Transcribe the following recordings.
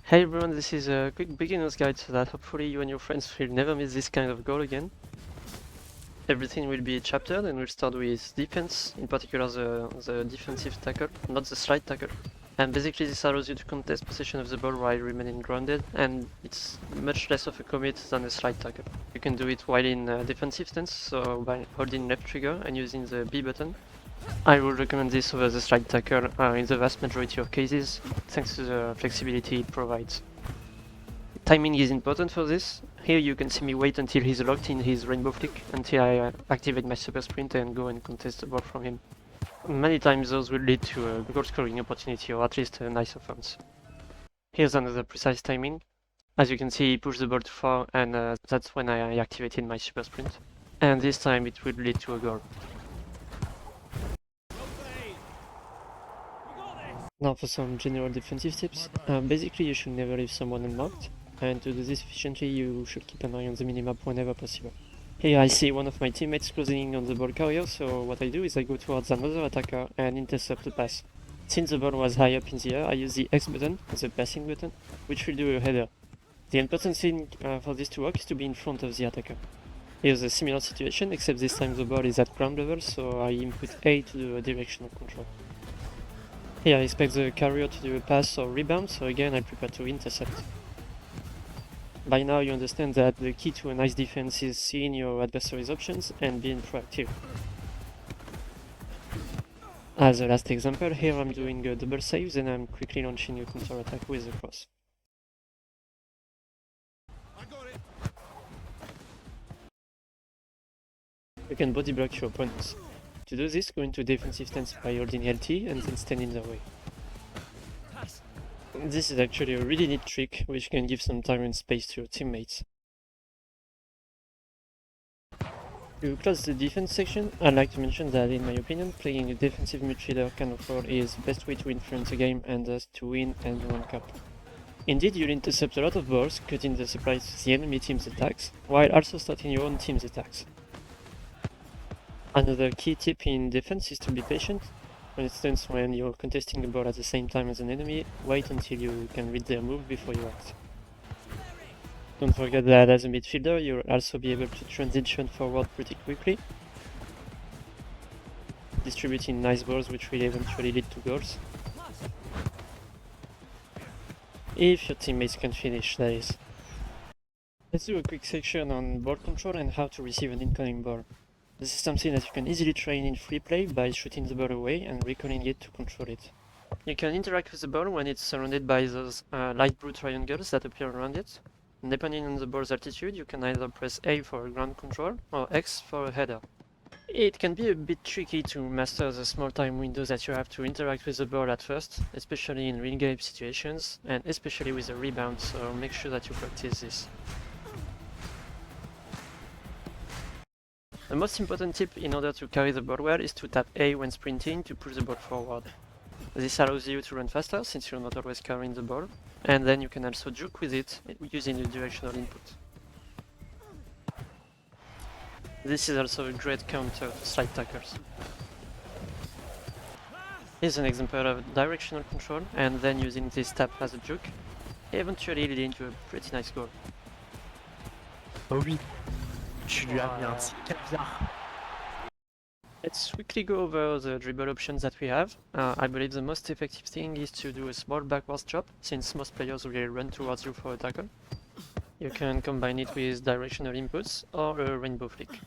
Hey everyone, this is a quick beginner's guide so that hopefully you and your friends will never miss this kind of goal again. Everything will be chaptered and we'll start with defense, in particular the defensive tackle, not the slide tackle. And basically this allows you to contest possession of the ball while remaining grounded, and it's much less of a commit than a slide tackle. You can do it while in defensive stance, so by holding left trigger and using the B button. I would recommend this over the slide tackle in the vast majority of cases, thanks to the flexibility it provides. Timing is important for this. Here you can see me wait until he's locked in his rainbow flick, until I activate my super sprint and go and contest the ball from him. Many times those will lead to a goal scoring opportunity or at least a nice offense. Here's another precise timing. As you can see, he pushed the ball too far, and that's when I activated my super sprint. And this time it will lead to a goal. Now for some general defensive tips. Basically you should never leave someone unmarked, and to do this efficiently you should keep an eye on the minimap whenever possible. Here I see one of my teammates closing in on the ball carrier, so what I do is I go towards another attacker and intercept the pass. Since the ball was high up in the air, I use the X button, the passing button, which will do a header. The important thing for this to work is to be in front of the attacker. Here's a similar situation, except this time the ball is at ground level, so I input A to do a directional control. Here I expect the carrier to do a pass or rebound, so again I prepare to intercept. By now you understand that the key to a nice defense is seeing your adversary's options and being proactive. As a last example, here I'm doing a double saves and I'm quickly launching a counter attack with a cross. You can body block your opponents. To do this, go into defensive stance by holding LT and then stand in their way. This is actually a really neat trick which can give some time and space to your teammates. To close the defense section, I'd like to mention that in my opinion, playing a defensive midfielder kind of role is the best way to influence a game and thus to win and win cup. Indeed, you'll intercept a lot of balls, cutting the supplies to the enemy team's attacks, while also starting your own team's attacks. Another key tip in defense is to be patient. For instance, when you're contesting a ball at the same time as an enemy, wait until you can read their move before you act. Don't forget that as a midfielder, you'll also be able to transition forward pretty quickly, distributing nice balls which will eventually lead to goals. If your teammates can finish, that is. Let's do a quick section on ball control and how to receive an incoming ball. This is something that you can easily train in free play by shooting the ball away and recalling it to control it. You can interact with the ball when it's surrounded by those light blue triangles that appear around it. And depending on the ball's altitude, you can either press A for a ground control or X for a header. It can be a bit tricky to master the small time windows that you have to interact with the ball at first, especially in real game situations, and especially with a rebound, so make sure that you practice this. The most important tip in order to carry the ball well is to tap A when sprinting to push the ball forward. This allows you to run faster since you're not always carrying the ball, and then you can also juke with it using the directional input. This is also a great counter to slide tackles. Here's an example of directional control, and then using this tap as a juke, eventually leading to a pretty nice goal. Oh oui, tu lui as mis un petit caviar. Let's quickly go over the dribble options that we have. I believe the most effective thing is to do a small backwards chop, since most players will run towards you for a tackle. You can combine it with directional inputs or a rainbow flick.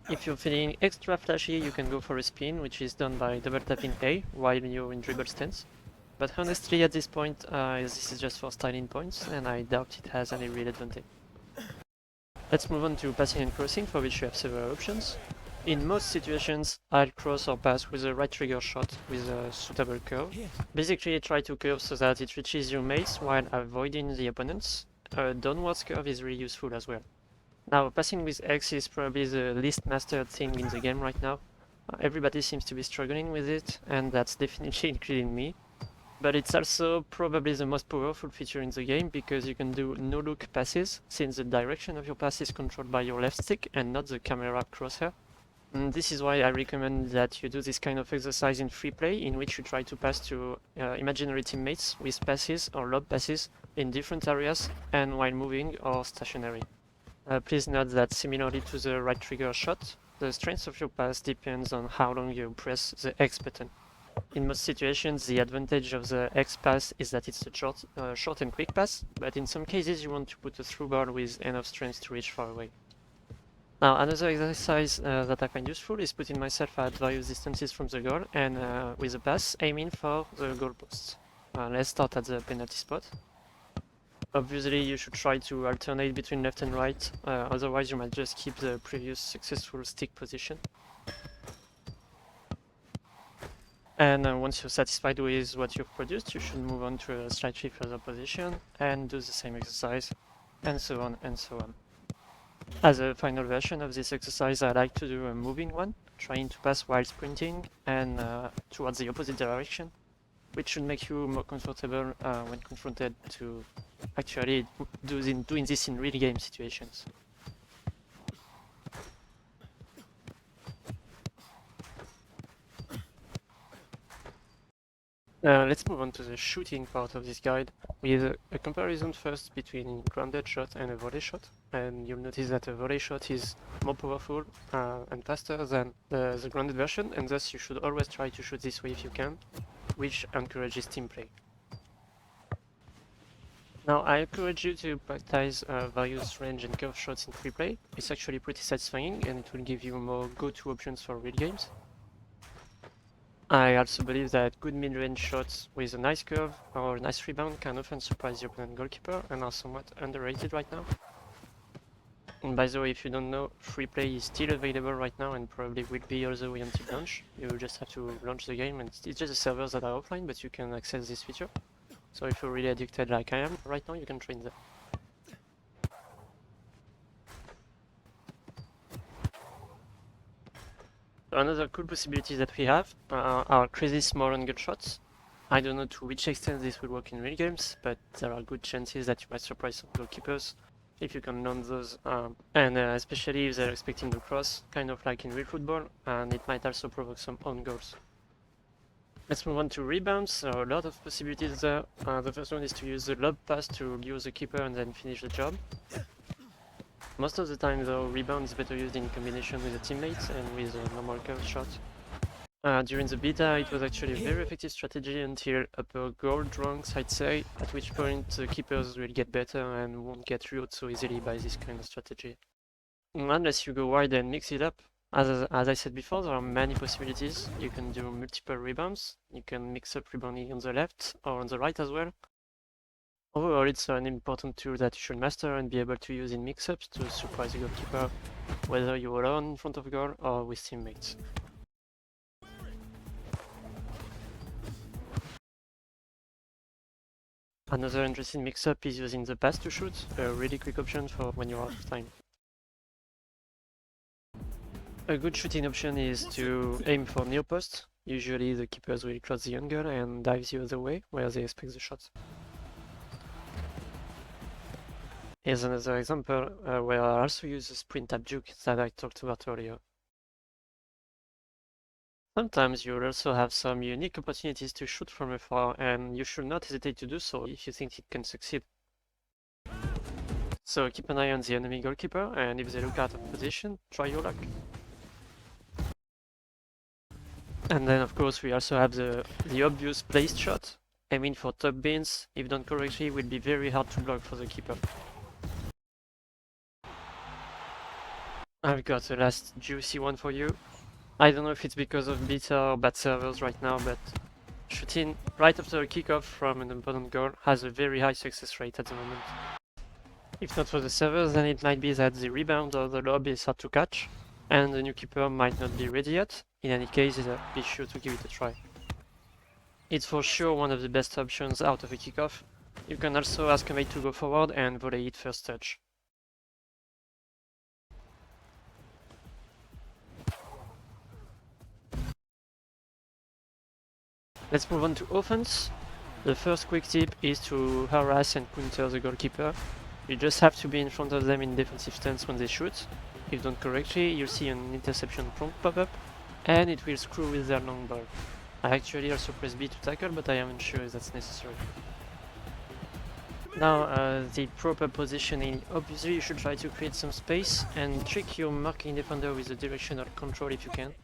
If you're feeling extra flashy, you can go for a spin, which is done by double tapping A while you're in dribble stance. But honestly, at this point, this is just for styling points, and I doubt it has any real advantage. Let's move on to passing and crossing, for which you have several options. In most situations, I'll cross or pass with a right trigger shot with a suitable curve. Basically, try to curve so that it reaches your mates while avoiding the opponents. A downwards curve is really useful as well. Now, passing with X is probably the least mastered thing in the game right now. Everybody seems to be struggling with it, and that's definitely including me. But it's also probably the most powerful feature in the game because you can do no-look passes, since the direction of your pass is controlled by your left stick and not the camera crosshair. And this is why I recommend that you do this kind of exercise in free play, in which you try to pass to imaginary teammates with passes or lob passes in different areas and while moving or stationary. Please note that similarly to the right trigger shot, the strength of your pass depends on how long you press the X button. In most situations, the advantage of the X pass is that it's a short and quick pass, but in some cases you want to put a through ball with enough strength to reach far away. Now, another exercise that I find useful is putting myself at various distances from the goal and with a pass aiming for the goal post. Let's start at the penalty spot. Obviously, you should try to alternate between left and right, otherwise you might just keep the previous successful stick position. And once you're satisfied with what you've produced, you should move on to a slightly further position and do the same exercise, and so on and so on. As a final version of this exercise, I like to do a moving one, trying to pass while sprinting and towards the opposite direction, which should make you more comfortable when confronted to actually doing this in real game situations. Let's move on to the shooting part of this guide, with a comparison first between grounded shot and a volley shot. And you'll notice that a volley shot is more powerful and faster than the grounded version, and thus you should always try to shoot this way if you can, which encourages team play. Now, I encourage you to practice various range and curve shots in free play. It's actually pretty satisfying, and it will give you more go-to options for real games. I also believe that good mid-range shots with a nice curve or a nice rebound can often surprise the opponent goalkeeper and are somewhat underrated right now. And by the way, if you don't know, free play is still available right now and probably will be all the way until launch. You just have to launch the game, and it's just the servers that are offline, but you can access this feature. So if you're really addicted like I am right now, you can train them. Another cool possibility that we have are crazy small angle shots. I don't know to which extent this will work in real games, but there are good chances that you might surprise some goalkeepers if you can land those, and especially if they're expecting the cross, kind of like in real football, and it might also provoke some own goals. Let's move on to rebounds. There are a lot of possibilities there. The first one is to use the lob pass to lure the keeper and then finish the job. Most of the time though, rebound is better used in combination with a teammate and with a normal curve shot. During the beta it was actually a very effective strategy until upper goal drunks, I'd say, at which point the keepers will get better and won't get lured so easily by this kind of strategy. Unless you go wide and mix it up. As I said before, there are many possibilities. You can do multiple rebounds, you can mix up rebounding on the left or on the right as well. Overall, it's an important tool that you should master and be able to use in mix-ups to surprise the goalkeeper, whether you're alone in front of goal or with teammates. Another interesting mix-up is using the pass to shoot, a really quick option for when you're out of time. A good shooting option is to aim for near post. Usually the keepers will cross the angle and dive the other way, where they expect the shot. Here's another example where I also use the sprint tap juke that I talked about earlier. Sometimes you'll also have some unique opportunities to shoot from afar, and you should not hesitate to do so if you think it can succeed. So keep an eye on the enemy goalkeeper, and if they look out of position, try your luck. And then of course we also have the obvious placed shot. Aiming for top bins, if done correctly, will be very hard to block for the keeper. I've got the last juicy one for you. I don't know if it's because of beta or bad servers right now, but shooting right after a kickoff from an opponent goal has a very high success rate at the moment. If not for the servers, then it might be that the rebound or the lob is hard to catch, and the new keeper might not be ready yet. In any case, be sure to give it a try. It's for sure one of the best options out of a kickoff. You can also ask a mate to go forward and volley it first touch. Let's move on to offense. The first quick tip is to harass and counter the goalkeeper. You just have to be in front of them in defensive stance when they shoot. If done correctly, you'll see an interception prompt pop up, and it will screw with their long ball. I actually also press B to tackle, but I am unsure if that's necessary. Now, the proper positioning. Obviously, you should try to create some space and trick your marking defender with the directional control if you can.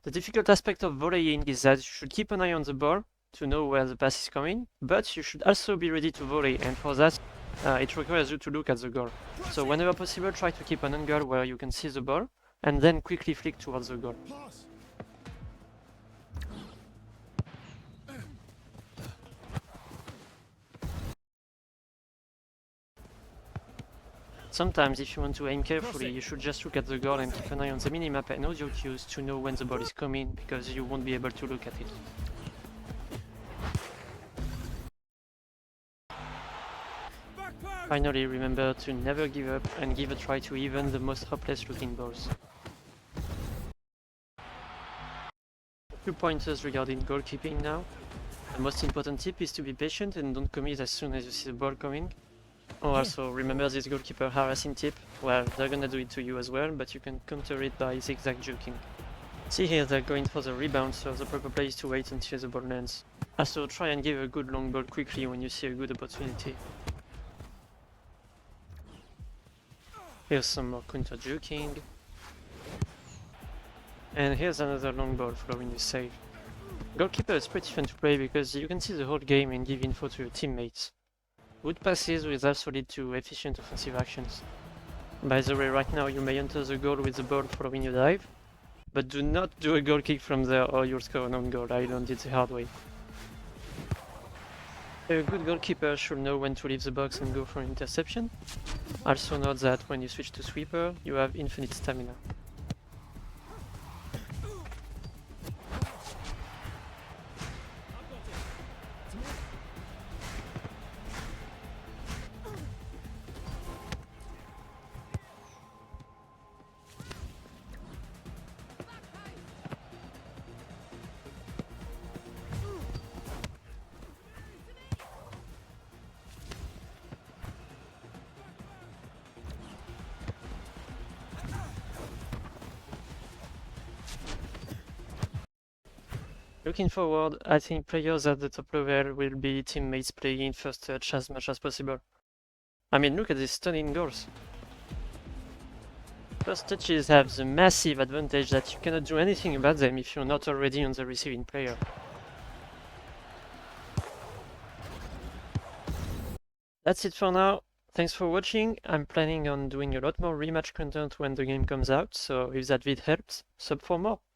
The difficult aspect of volleying is that you should keep an eye on the ball to know where the pass is coming, but you should also be ready to volley, and for that, it requires you to look at the goal. So whenever possible, try to keep an angle where you can see the ball, and then quickly flick towards the goal. Sometimes, if you want to aim carefully, you should just look at the goal and keep an eye on the minimap and audio cues to know when the ball is coming, because you won't be able to look at it. Finally, remember to never give up and give a try to even the most hopeless looking balls. A few pointers regarding goalkeeping now. The most important tip is to be patient and don't commit as soon as you see the ball coming. Oh, also remember this goalkeeper harassing tip. Well, they're gonna do it to you as well, but you can counter it by zigzag juking. See here, they're going for the rebound, so the proper play is to wait until the ball lands. Also, try and give a good long ball quickly when you see a good opportunity. Here's some more counter juking. And here's another long ball following the save. Goalkeeper is pretty fun to play because you can see the whole game and give info to your teammates. Good passes will also lead to efficient offensive actions. By the way, right now you may enter the goal with the ball following your dive, but do not do a goal kick from there or you'll score an own goal. I learned it the hard way. A good goalkeeper should know when to leave the box and go for an interception. Also note that when you switch to sweeper, you have infinite stamina. Looking forward, I think players at the top level will be teammates playing first touch as much as possible. I mean, look at these stunning goals. First touches have the massive advantage that you cannot do anything about them if you're not already on the receiving player. That's it for now. Thanks for watching. I'm planning on doing a lot more rematch content when the game comes out, so if that vid helps, sub for more.